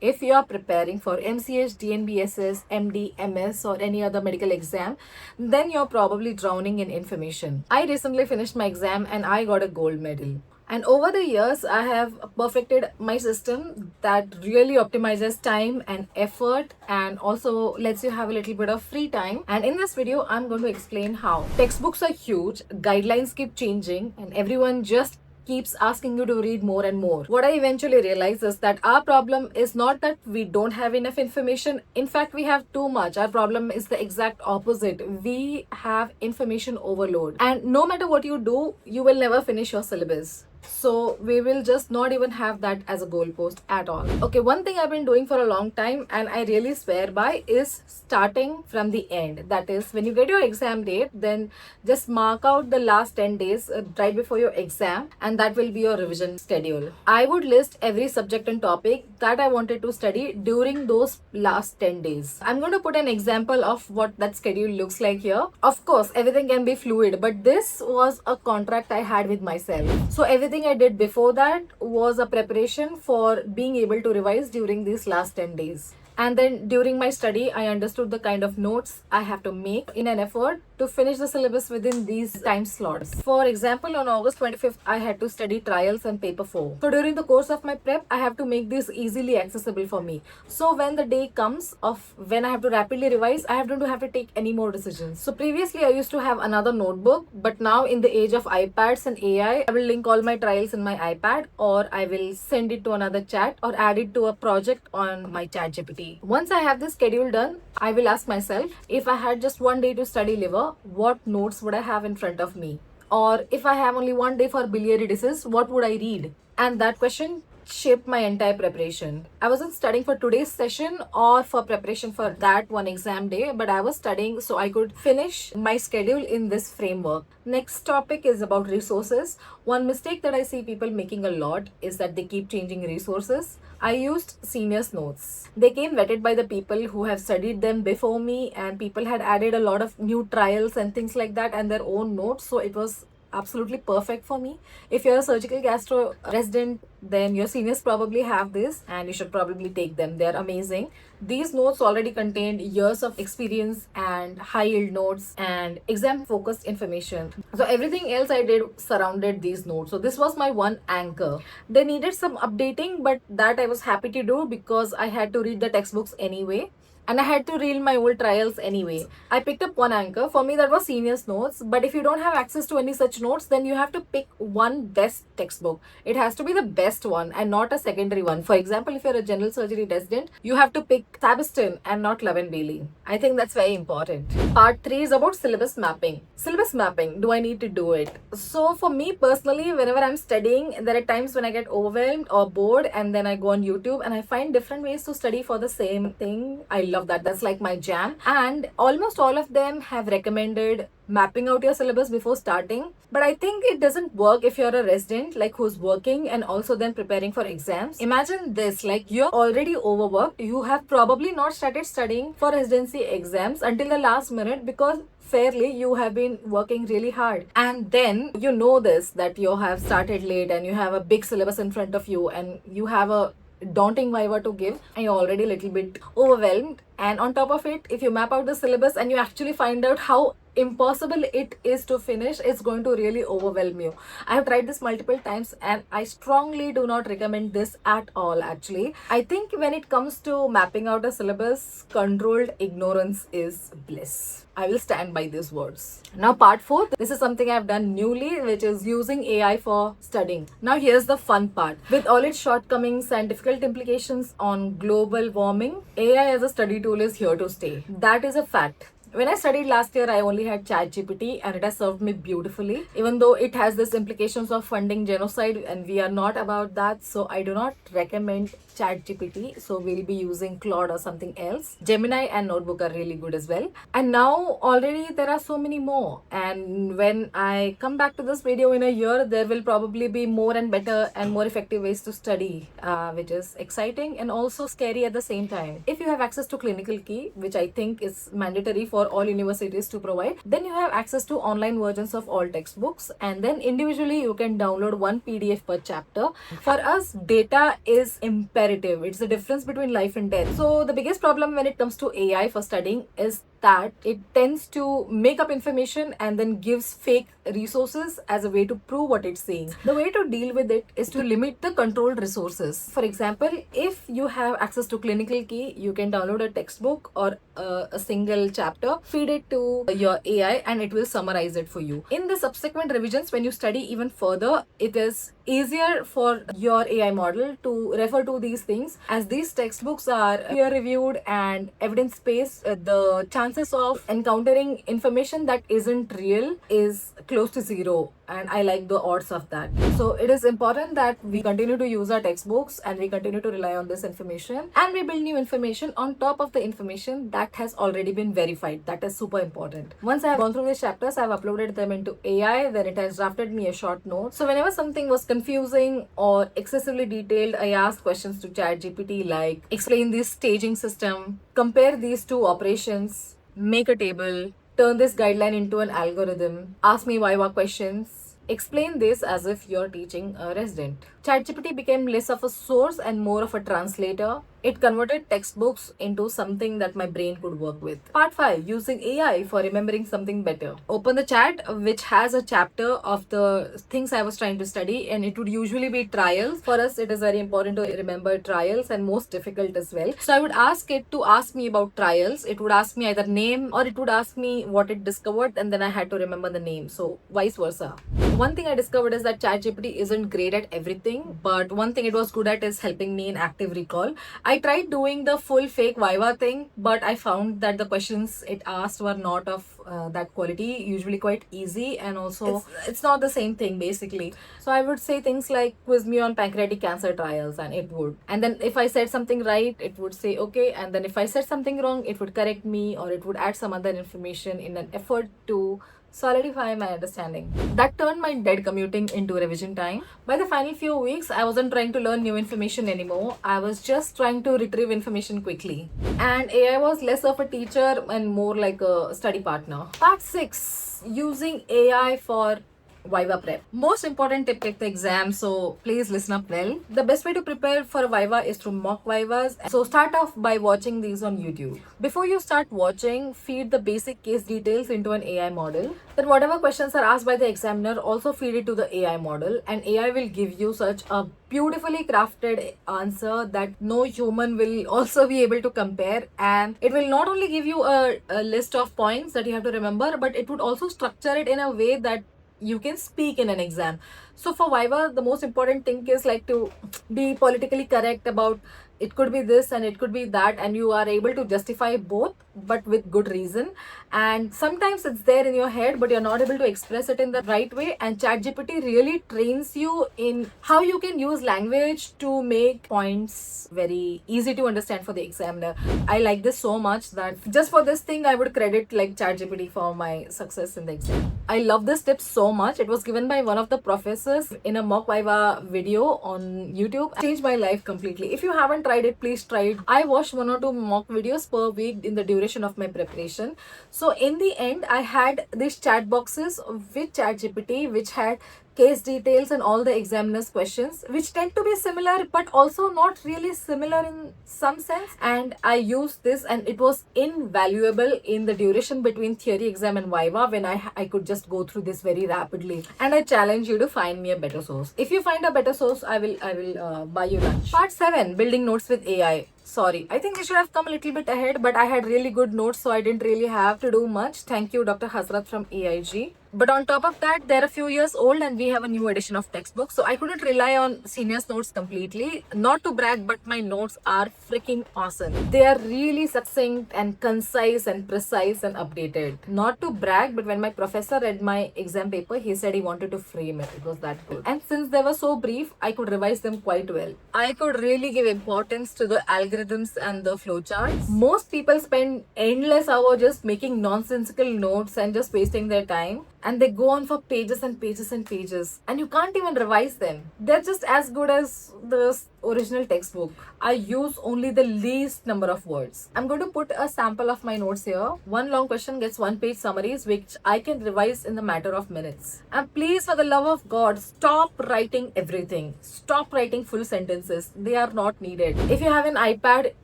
If you are preparing for MCH, DNBSS, MD, MS, or any other medical exam, then you're probably drowning in information. I recently finished my exam and I got a gold medal. And over the years, I have perfected my system that really optimizes time and effort and also lets you have a little bit of free time. And in this video, I'm going to explain how. Textbooks are huge, guidelines keep changing, and everyone just keeps asking you to read more and more. What I eventually realized is that our problem is not that we don't have enough information. In fact, we have too much. Our problem is the exact opposite. We have information overload. And no matter what you do, you will never finish your syllabus. So we will just not even have that as a goalpost at all. Okay, one thing I've been doing for a long time and I really swear by is starting from the end. That is, when you get your exam date, then just mark out the last 10 days right before your exam, and that will be your revision schedule. I would list every subject and topic that I wanted to study during those last 10 days. I'm going to put an example of what that schedule looks like here. Of course, everything can be fluid, but this was a contract I had with myself. So everything I did before that was a preparation for being able to revise during these last 10 days. And then during my study, I understood the kind of notes I have to make in an effort to finish the syllabus within these time slots. For example, on August 25th, I had to study trials and paper 4. So during the course of my prep, I have to make this easily accessible for me. So when the day comes of when I have to rapidly revise, I don't have to take any more decisions. So previously, I used to have another notebook, but now in the age of iPads and AI, I will link all my trials in my iPad, or I will send it to another chat or add it to a project on my ChatGPT. Once I have this schedule done, I will ask myself, if I had just one day to study liver, what notes would I have in front of me? Or if I have only one day for biliary disease, what would I read? And that question shaped my entire preparation. I wasn't studying for today's session or for preparation for that one exam day, but I was studying so I could finish my schedule in this framework. Next topic is about resources. One mistake that I see people making a lot is that they keep changing resources. I used seniors' notes. They came vetted by the people who have studied them before me, and people had added a lot of new trials and things like that and their own notes. So it was absolutely perfect for me. If you're a surgical gastro resident, then your seniors probably have this and you should probably take them. They're amazing. These notes already contained years of experience and high yield notes and exam focused information. So everything else I did surrounded these notes. So this was my one anchor. They needed some updating, but that I was happy to do because I had to read the textbooks anyway. And I had to reel my old trials anyway. I picked up one anchor. For me, that was seniors notes. But if you don't have access to any such notes, then you have to pick one best textbook. It has to be the best one and not a secondary one. For example, if you're a general surgery resident, you have to pick Thabiston and not Love and Bailey. I think that's very important. Part 3 is about syllabus mapping. Syllabus mapping, do I need to do it? So for me personally, whenever I'm studying, there are times when I get overwhelmed or bored, and then I go on YouTube and I find different ways to study for the same thing. I love that. That's like my jam. And almost all of them have recommended mapping out your syllabus before starting. But I think it doesn't work if you're a resident, like who's working and also then preparing for exams. Imagine this, like you're already overworked. You have probably not started studying for residency exams until the last minute because fairly you have been working really hard, and then you know this, that you have started late and you have a big syllabus in front of you and you have a daunting viva to give and you're already a little bit overwhelmed. And on top of it, if you map out the syllabus and you actually find out how impossible it is to finish, it's going to really overwhelm you. I have tried this multiple times and I strongly do not recommend this at all. Actually, I think when it comes to mapping out a syllabus, controlled ignorance is bliss. I will stand by these words. Now part 4, this is something I've done newly, which is using AI for studying. Now here's the fun part. With all its shortcomings and difficult implications on global warming, AI as a study tool is here to stay. That is a fact. When I studied last year, I only had ChatGPT and it has served me beautifully, even though it has this implications of funding genocide and we are not about that. So I do not recommend ChatGPT. So we'll be using Claude or something else. Gemini and Notebook are really good as well. And now already there are so many more. And when I come back to this video in a year, there will probably be more and better and more effective ways to study, which is exciting and also scary at the same time. If you have access to Clinical Key, which I think is mandatory for all universities to provide, then you have access to online versions of all textbooks, and then individually you can download one PDF per chapter. For us, data is imperative imperative. It's the difference between life and death. So the biggest problem when it comes to AI for studying is that it tends to make up information and then gives fake resources as a way to prove what it's saying. The way to deal with it is to limit the controlled resources. For example, if you have access to Clinical Key, you can download a textbook or a single chapter, feed it to your AI, and it will summarize it for you. In the subsequent revisions, when you study even further, it is easier for your AI model to refer to these things, as these textbooks are peer reviewed and evidence based. The chances of encountering information that isn't real is close to zero, and I like the odds of that. So it is important that we continue to use our textbooks and we continue to rely on this information, and we build new information on top of the information that has already been verified. That is super important. Once I have gone through these chapters, I have uploaded them into AI, then it has drafted me a short note. So whenever something was confusing or excessively detailed, I asked questions to ChatGPT like, explain this staging system, compare these two operations, make a table, turn this guideline into an algorithm, ask me Viva questions, explain this as if you're teaching a resident. ChatGPT became less of a source and more of a translator. It converted textbooks into something that my brain could work with. Part 5. Using AI for remembering something better. Open the chat, which has a chapter of the things I was trying to study, and it would usually be trials. For us, it is very important to remember trials, and most difficult as well. So I would ask it to ask me about trials. It would ask me either name, or it would ask me what it discovered, and then I had to remember the name. So vice versa. One thing I discovered is that ChatGPT isn't great at everything, but one thing it was good at is helping me in active recall. I tried doing the full fake Viva thing, but I found that the questions it asked were not of that quality, usually quite easy, and also it's not the same thing basically. So I would say things like, quiz me on pancreatic cancer trials, and it would. And then if I said something right, it would say okay, and then if I said something wrong, it would correct me, or it would add some other information in an effort to solidify my understanding. That turned my dead commuting into revision time. By the final few weeks, I wasn't trying to learn new information anymore. I was just trying to retrieve information quickly. And AI was less of a teacher and more like a study partner. Part 6. Using AI for Viva prep. Most important tip, take the exam, so please listen up well. The best way to prepare for a Viva is through mock Vivas. So start off by watching these on YouTube. Before you start watching, feed the basic case details into an AI model. Then whatever questions are asked by the examiner, also feed it to the AI model, and AI will give you such a beautifully crafted answer that no human will also be able to compare. And it will not only give you a list of points that you have to remember, but it would also structure it in a way that you can speak in an exam. So for Viva, the most important thing is like to be politically correct about it could be this and it could be that, and you are able to justify both but with good reason. And sometimes it's there in your head but you're not able to express it in the right way, and ChatGPT really trains you in how you can use language to make points very easy to understand for the examiner. I like this so much that just for this thing I would credit like ChatGPT for my success in the exam. I love this tip so much. It was given by one of the professors in a mock Viva video on YouTube. It changed my life completely. If you haven't tried it, please try it. I watched 1 or 2 mock videos per week in the duration of my preparation. So in the end, I had these chat boxes with ChatGPT which had case details and all the examiner's questions, which tend to be similar but also not really similar in some sense. And I used this, and it was invaluable in the duration between theory exam and Viva, when I could just go through this very rapidly. And I challenge you to find me a better source. If you find a better source, I will buy you lunch. Part 7. Building notes with AI. Sorry, I think we should have come a little bit ahead, but I had really good notes, so I didn't really have to do much. Thank you, Dr. Hasrat from AIG. But on top of that, they're a few years old and we have a new edition of textbook, so I couldn't rely on seniors' notes completely. Not to brag, but my notes are freaking awesome. They are really succinct and concise and precise and updated. Not to brag, but when my professor read my exam paper, he said he wanted to frame it. It was that good. And since they were so brief, I could revise them quite well. I could really give importance to the algorithms and the flowcharts. Most people spend endless hours just making nonsensical notes and just wasting their time. And they go on for pages and pages and pages, and you can't even revise them. They're just as good as the original textbook. I use only the least number of words. I'm going to put a sample of my notes here. One long question gets one page summaries, which I can revise in the matter of minutes. And please, for the love of God, stop writing everything. Stop writing full sentences. They are not needed. If you have an iPad,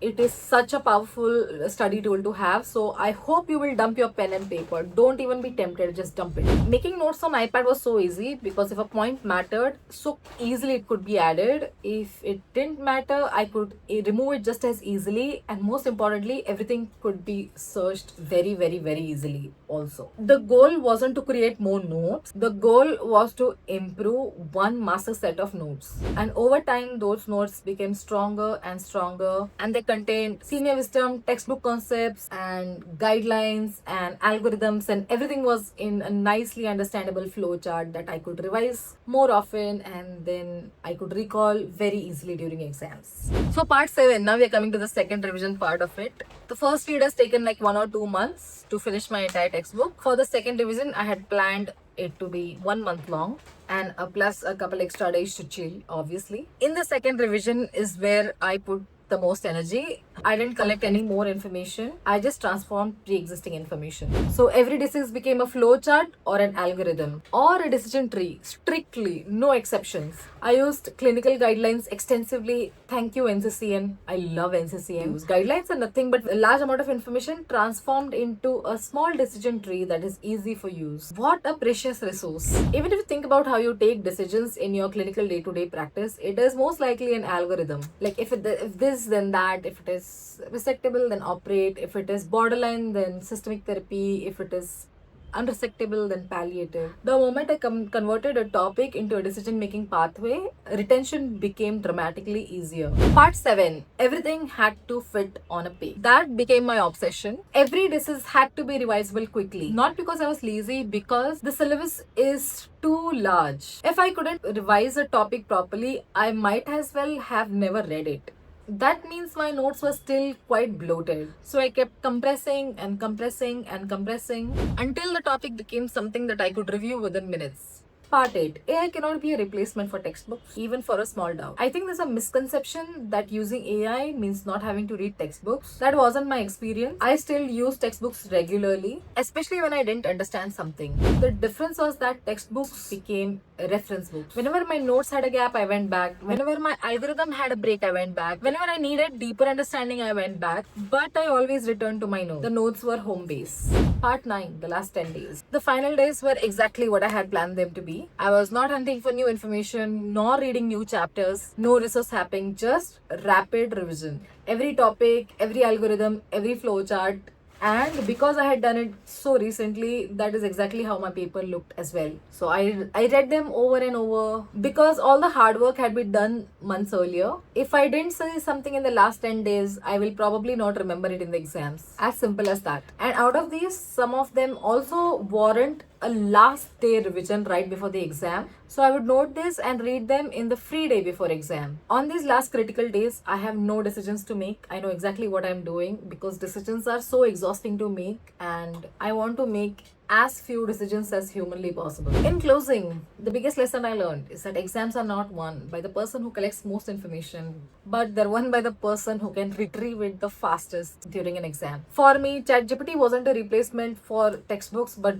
it is such a powerful study tool to have. So I hope you will dump your pen and paper. Don't even be tempted, just dump it. Making notes on iPad was so easy because if a point mattered, so easily it could be added. If it didn't matter, I could remove it just as easily, and most importantly, everything could be searched very, very, very easily also. The goal wasn't to create more notes. The goal was to improve one master set of notes. And over time, those notes became stronger and stronger, and they contained senior wisdom, textbook concepts, and guidelines and algorithms, and everything was in a nicely understandable flow chart that I could revise more often and then I could recall very easily during exams. So part 7, now we are coming to the second revision part of it. The first read has taken like 1 or 2 months to finish my entire textbook. For the second revision, I had planned it to be 1 month long and plus a couple extra days to chill, obviously. In the second revision is where I put the most energy. I didn't collect any more information. I just transformed pre-existing information. So every disease became a flow chart or an algorithm or a decision tree, strictly, no exceptions. I used clinical guidelines extensively. Thank you, NCCN. I love NCCN. Guidelines are nothing but a large amount of information transformed into a small decision tree that is easy for use. What a precious resource. Even if you think about how you take decisions in your clinical day-to-day practice, it is most likely an algorithm. Like if this, then that. If it is resectable, then operate. If it is borderline, then systemic therapy. If it is unresectable, then palliative. The moment I converted a topic into a decision-making pathway, retention became dramatically easier. Part 7. Everything had to fit on a page. That became my obsession. Every disease had to be revisable quickly. Not because I was lazy, because the syllabus is too large. If I couldn't revise a topic properly, I might as well have never read it. That means my notes were still quite bloated. So I kept compressing and compressing and compressing until the topic became something that I could review within minutes. Part 8. AI cannot be a replacement for textbooks, even for a small doubt. I think there's a misconception that using AI means not having to read textbooks. That wasn't my experience. I still use textbooks regularly, especially when I didn't understand something. The difference was that textbooks became reference books. Whenever my notes had a gap, I went back. Whenever my algorithm had a break, I went back. Whenever I needed deeper understanding, I went back. But I always returned to my notes. The notes were home base. Part 9. The last 10 days. The final days were exactly what I had planned them to be. I was not hunting for new information, nor reading new chapters, no resource happening, just rapid revision. Every topic, every algorithm, every flowchart. And because I had done it so recently, that is exactly how my paper looked as well. So I read them over and over because all the hard work had been done months earlier. If I didn't say something in the last 10 days, I will probably not remember it in the exams. As simple as that. And out of these, some of them also warrant a last day revision right before the exam. So I would note this and read them in the free day before exam. On these last critical days, I have no decisions to make. I know exactly what I'm doing because decisions are so exhausting to make and I want to make as few decisions as humanly possible. In closing, the biggest lesson I learned is that exams are not won by the person who collects most information, but they're won by the person who can retrieve it the fastest during an exam. For me, ChatGPT wasn't a replacement for textbooks, but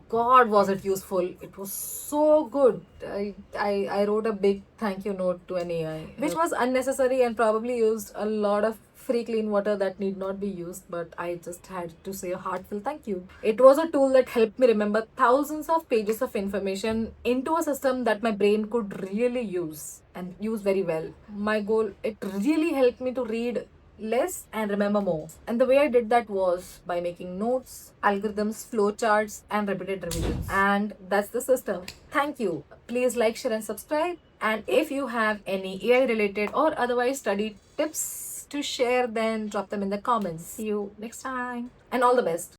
God was it useful. It was so good. I wrote a big thank you note to an AI, which was unnecessary and probably used a lot of free clean water that need not be used, but I just had to say a heartfelt thank you. It was a tool that helped me remember thousands of pages of information into a system that my brain could really use and use very well. My goal, it really helped me to read less and remember more. And the way I did that was by making notes, algorithms, flowcharts, and repeated revisions. And that's the system. Thank you. Please like, share, and subscribe. And if you have any AI related or otherwise study tips to share, then drop them in the comments. See you next time. And all the best.